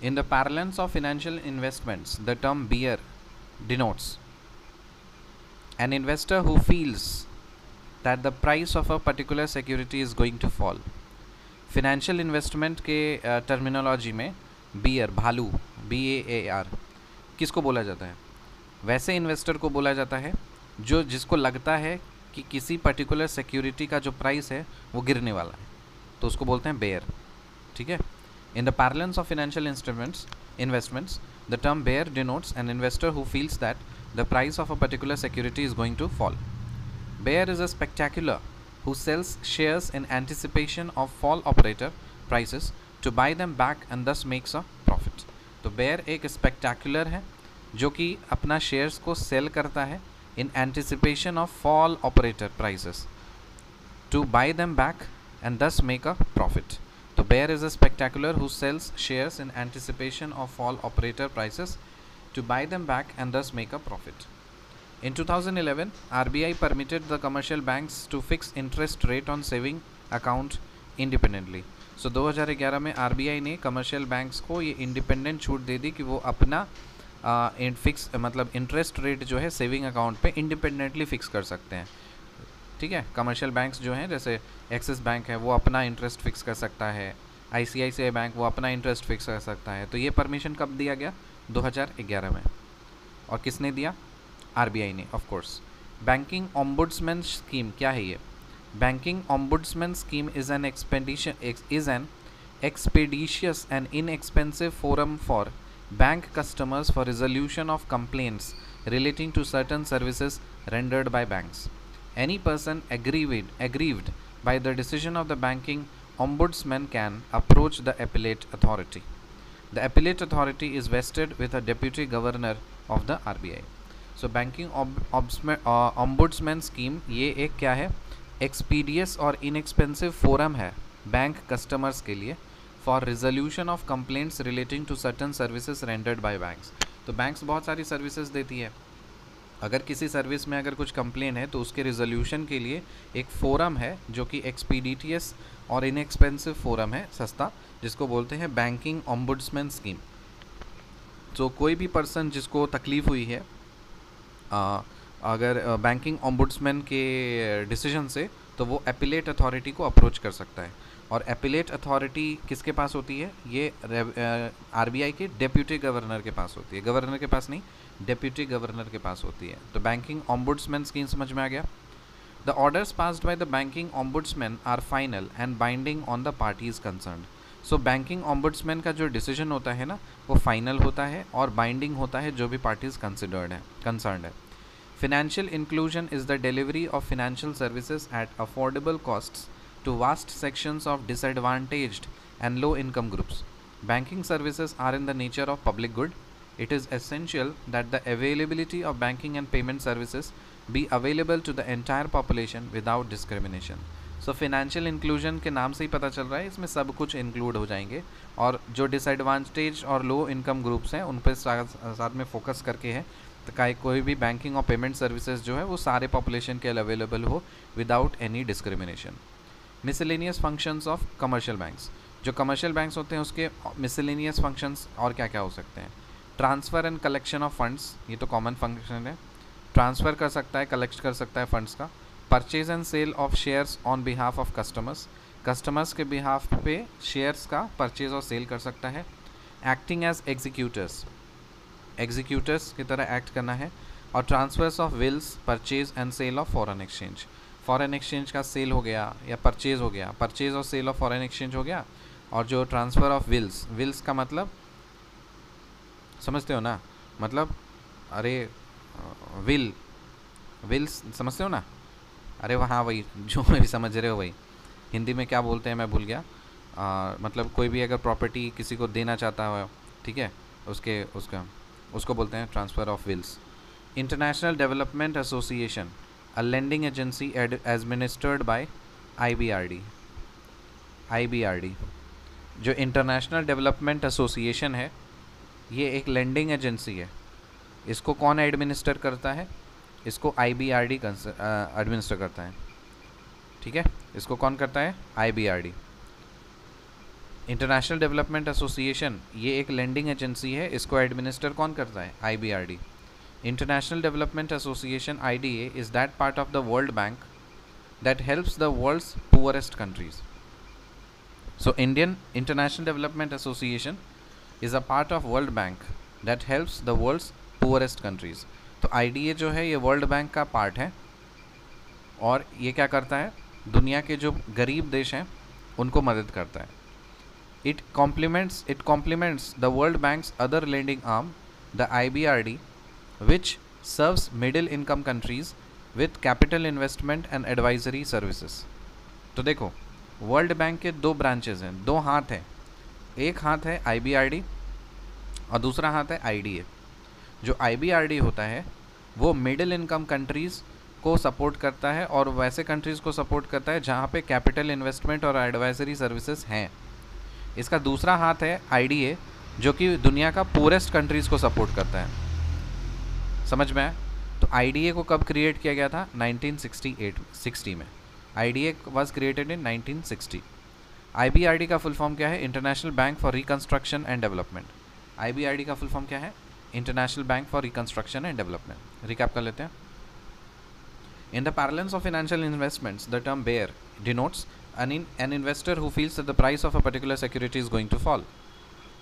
In the parlance of financial investments, the term bear denotes an investor who feels that the price of a particular security is going to fall. Financial investment के terminology में beer भालू BAAR किसको बोला जाता है? वैसे investor को बोला जाता है जो जिसको लगता है कि किसी पर्टिकुलर सिक्योरिटी का जो प्राइस है वो गिरने वाला है, तो उसको बोलते हैं बेयर. ठीक है. In the parlance of financial investments the term bear denotes an investor who feels that the price of a particular security is going to fall. Bear is a spectacular who sells shares in anticipation of fall operator prices to buy them back and thus makes a profit. तो bear एक spectacular है जो कि अपना shares को sell करता है in anticipation of fall operator prices to buy them back and thus make a profit. तो bear is a spectacular who sells shares in anticipation of fall operator prices to buy them back and thus make a profit. In 2011, RBI permitted the commercial banks to fix interest rate on saving account independently. So 2011 में RBI ने commercial banks को ये independent छूट दे दी कि वो अपना fix मतलब interest rate जो है सेविंग अकाउंट पे इंडिपेंडेंटली फिक्स कर सकते हैं. ठीक है. कमर्शियल बैंक्स जो हैं जैसे एक्सिस बैंक है वो अपना इंटरेस्ट फिक्स कर सकता है, ICICI बैंक वो अपना इंटरेस्ट फिक्स कर सकता है. तो ये परमिशन कब दिया गया? 2011 में. और किसने दिया? RBI ने, of course. Banking ombudsman scheme क्या है ये? Banking ombudsman scheme is an expeditious and inexpensive forum for bank customers for resolution of complaints relating to certain services rendered by banks. Any person aggrieved by the decision of the banking ombudsman can approach the appellate authority. The appellate authority is vested with a deputy governor of the RBI. So banking ombudsman scheme ये एक क्या है? Expeditious और inexpensive forum है bank customers के लिए for resolution of complaints relating to certain services rendered by banks. तो banks बहुत सारी सर्विसेज देती है. अगर किसी सर्विस में अगर कुछ कंप्लेन है तो उसके रिजोल्यूशन के लिए एक फोरम है जो कि एक्सपीडिटियस और इनएक्सपेंसिव फोरम है, सस्ता, जिसको बोलते हैं बैंकिंग ऑम्बुड्समैन स्कीम. तो कोई भी पर्सन जिसको तकलीफ़ हुई है अगर बैंकिंग ऑम्बुड्समैन के डिसीजन से, तो वो एपिलेट अथॉरिटी को अप्रोच कर सकता है. और एपिलेट अथॉरिटी किसके पास होती है? ये RBI के डेप्यूटी गवर्नर के पास होती है. गवर्नर के पास नहीं, डेप्यूटी गवर्नर के पास होती है. तो बैंकिंग ऑम्बुड्समैन स्कीम समझ में आ गया. The orders passed by the banking ombudsman are final and binding on the parties concerned. So banking ombudsman का जो डिसीजन होता है ना वो फाइनल होता है और बाइंडिंग होता है जो भी पार्टीज़ कंसर्न्ड है. Financial inclusion is the delivery of financial services at affordable costs to vast sections of disadvantaged and low income groups. Banking services are in the nature of public good. It is essential that the availability of banking and payment services be available to the entire population without discrimination. So financial inclusion के नाम से ही पता चल रहा है इसमें सब कुछ इंक्लूड हो जाएंगे और जो डिसएडवांटेज और लो इनकम ग्रुप्स हैं उन पर साथ में फोकस करके है तो कोई भी बैंकिंग और पेमेंट सर्विसेज जो है वो सारे पॉपुलेशन के लिए अवेलेबल हो without any discrimination. Miscellaneous functions of commercial banks. जो कमर्शियल बैंक्स होते हैं उसके मिसलेनियस फंक्शंस और क्या क्या हो सकते हैं? Transfer and collection of funds, ये तो कॉमन फंक्शन है. ट्रांसफ़र कर सकता है, कलेक्ट कर सकता है फंड्स का. Purchase and sale of shares on behalf of customers के बिहाफ पे शेयर्स का परचेज और सेल कर सकता है. एक्टिंग एज एग्जीक्यूटर्स की तरह एक्ट करना है. और transfers of wills, purchase and sale of foreign exchange. Foreign exchange का सेल हो गया या परचेज हो गया, परचेज और सेल ऑफ फॉरेन एक्सचेंज हो गया. और जो ट्रांसफ़र ऑफ विल्स का मतलब समझते हो ना? मतलब अरे विल्स समझते हो ना? अरे वहाँ वही जो भी समझ रहे हो वही. हिंदी में क्या बोलते हैं मैं भूल गया. मतलब कोई भी अगर प्रॉपर्टी किसी को देना चाहता हो, ठीक है, उसको बोलते हैं transfer of wills. International development association, a lending agency administered by IBRD. जो इंटरनेशनल डेवलपमेंट एसोसिएशन है ये एक लेंडिंग एजेंसी है. इसको कौन एडमिनिस्टर करता है? इसको IBRD एडमिनिस्टर करता है. ठीक है, इसको कौन करता है? IBRD. इंटरनेशनल डेवलपमेंट एसोसिएशन ये एक लेंडिंग एजेंसी है, इसको एडमिनिस्टर कौन करता है? IBRD. International Development Association IDA is that part of the World Bank that helps the world's poorest countries. So Indian International Development Association is a part of World Bank that helps the world's poorest countries. तो IDA जो है ये world bank का part है और ये क्या करता है? दुनिया के जो गरीब देश हैं उनको मदद करता है. It complements the World Bank's other lending arm, the IBRD, which serves middle income countries with capital investment and advisory services. तो देखो, वर्ल्ड बैंक के दो ब्रांचेज हैं, दो हाथ हैं. एक हाथ है IBRD और दूसरा हाथ है IDA. जो IBRD होता है वो मिडिल इनकम कंट्रीज़ को सपोर्ट करता है और वैसे कंट्रीज़ को सपोर्ट करता है जहाँ पे कैपिटल इन्वेस्टमेंट और एडवाइजरी सर्विसेज हैं. इसका दूसरा हाथ है IDA जो कि दुनिया का पूरेस्ट कंट्रीज़ को सपोर्ट करता है. समझ में आया? तो IDA को कब क्रिएट किया गया था? 1960 में. IDA was created in 1960. IBRD का फुल फॉर्म क्या है? International bank for reconstruction and development. IBRD का फुल फॉर्म क्या है? International bank for reconstruction and development. Recap कर लेते हैं. In the parlance of financial investments, the term bear denotes an investor who feels that the price of a particular security is going to fall.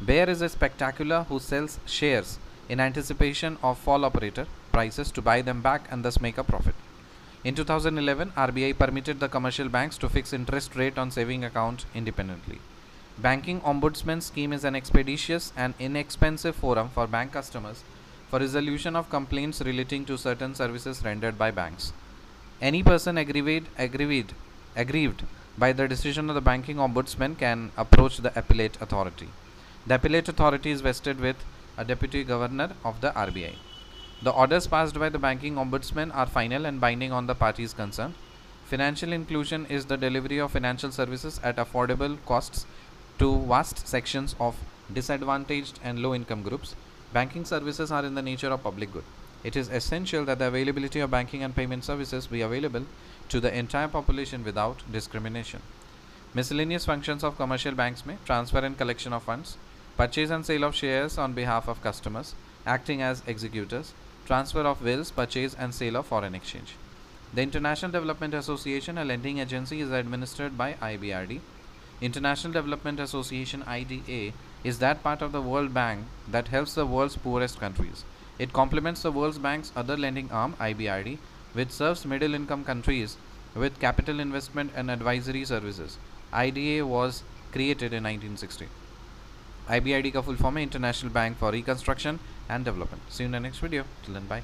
Bear is a spectacular who sells shares in anticipation of fall operator prices to buy them back and thus make a profit. In 2011, RBI permitted the commercial banks to fix interest rate on saving accounts independently. Banking Ombudsman scheme is an expeditious and inexpensive forum for bank customers for resolution of complaints relating to certain services rendered by banks. Any person aggrieved by the decision of the Banking Ombudsman can approach the appellate authority. The appellate authority is vested with a deputy governor of the RBI. The orders passed by the Banking Ombudsman are final and binding on the parties concerned. Financial inclusion is the delivery of financial services at affordable costs to vast sections of disadvantaged and low income groups. Banking services are in the nature of public good. It is essential that the availability of banking and payment services be available to the entire population without discrimination. Miscellaneous functions of commercial banks may transfer and collection of funds, purchase and sale of shares on behalf of customers, acting as executors, transfer of wills, purchase and sale of foreign exchange. The International Development Association, a lending agency, is administered by IBRD. International Development Association IDA is that part of the World Bank that helps the world's poorest countries. It complements the World Bank's other lending arm, IBRD, which serves middle income countries with capital investment and advisory services. IDA was created in 1960. IBRD का full form है International Bank for Reconstruction and Development. See you in the next video. Till then, bye.